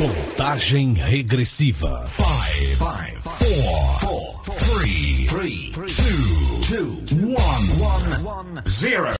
Contagem regressiva. 5, 4, 3, 2, 1, 0.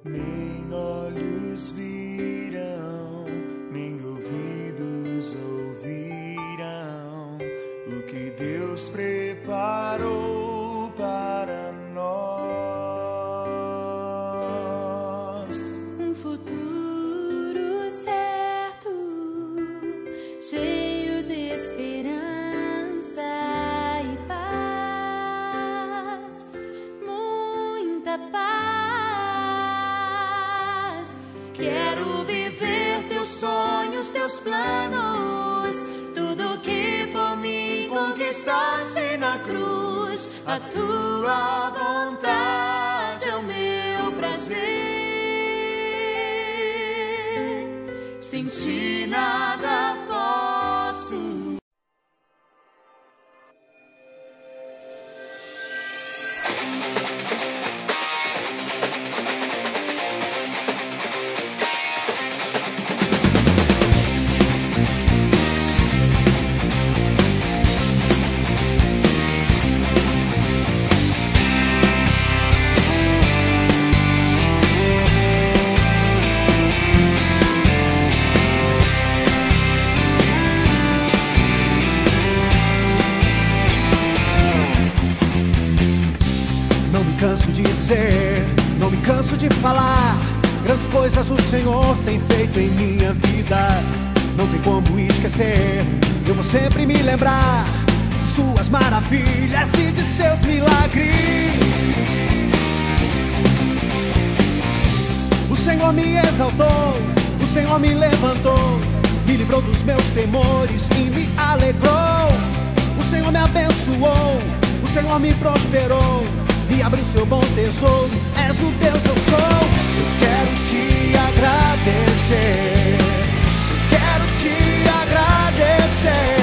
Nem olhos viram, nem ouvidos ouvirão o que Deus preparou para nós. Um futuro certo, cheio de esperança e paz, muita paz. Quero viver teus sonhos, teus planos, tudo que por mim conquistaste na cruz. A tua vontade é o meu prazer. Sem ti nada posso. Não me canso de dizer, não me canso de falar. Grandes coisas o Senhor tem feito em minha vida. Não tem como esquecer, eu vou sempre me lembrar de suas maravilhas e de seus milagres. O Senhor me exaltou, o Senhor me levantou, me livrou dos meus temores e me alegrou. O Senhor me abençoou, o Senhor me prosperou, me abriu seu bom tesouro. És o Deus eu sou. Eu quero te agradecer, eu quero te agradecer,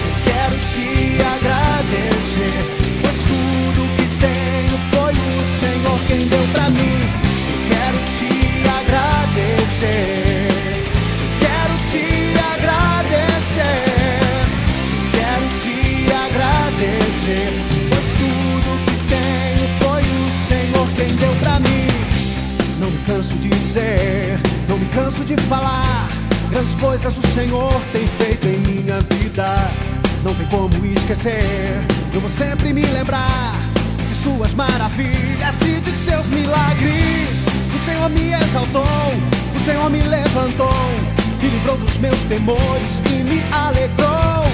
eu quero te agradecer, pois tudo que tenho foi o Senhor quem deu pra mim. Eu quero te agradecer, eu quero te agradecer, eu quero te agradecer, pois tudo que tenho foi o Senhor quem deu pra mim. Não me canso de dizer, não me canso de falar. Grandes coisas o Senhor tem feito em minha vida. Não tem como esquecer, eu vou sempre me lembrar de suas maravilhas e de seus milagres. O Senhor me exaltou, o Senhor me levantou, me livrou dos meus temores e me alegrou.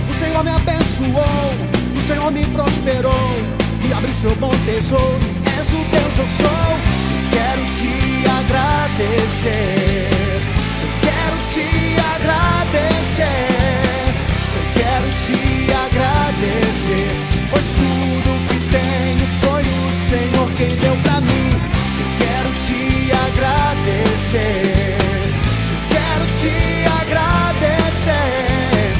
O Senhor me abençoou, o Senhor me prosperou, me abriu seu bom tesouro. És o Deus eu sou. Quero te agradecer, eu quero te agradecer, eu quero te agradecer, pois tudo que tenho foi o Senhor quem deu pra mim. Eu quero te agradecer, eu quero te agradecer,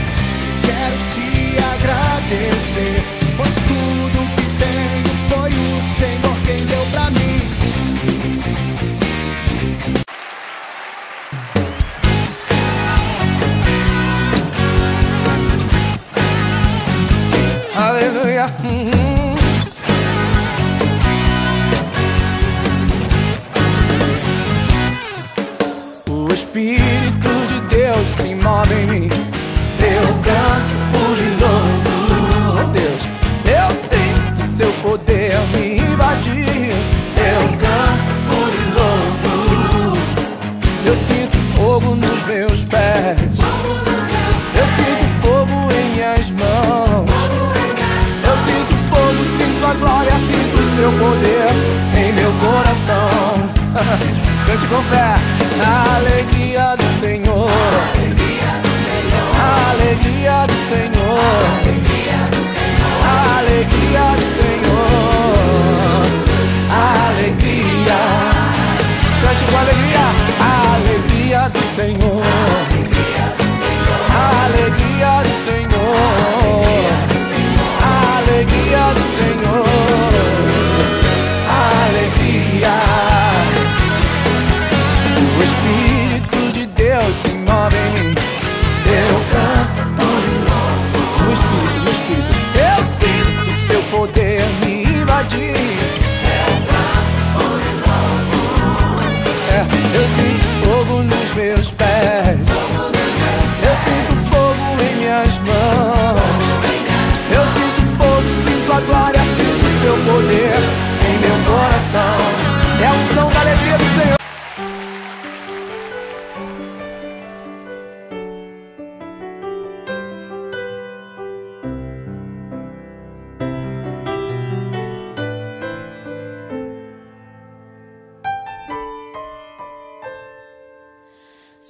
eu quero te agradecer, pois tudo que tenho foi o Senhor quem deu pra mim. Aleluia. O Espírito de Deus se move em mim. Eu canto por e louvo, oh Deus. Eu sinto seu poder me invadir. Eu canto por e louvo. Eu sinto fogo nos meus pés. Eu sinto fogo em minhas mãos. Eu sinto fogo, sinto a glória, sinto o seu poder em meu coração. Cante com fé. A alegria do Senhor, a alegria do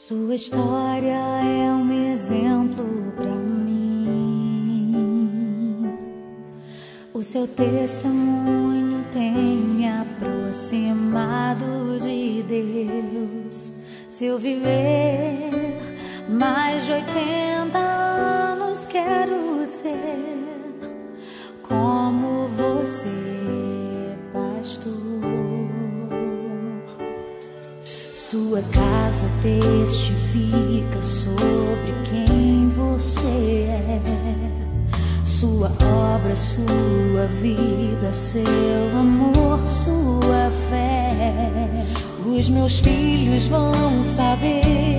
Sua história é um exemplo para mim. O seu testemunho tem me aproximado de Deus. Se eu viver mais de 80 anos, quero ser como você, pastor. Sua casa testifica sobre quem você é. Sua obra, sua vida, seu amor, sua fé. Os meus filhos vão saber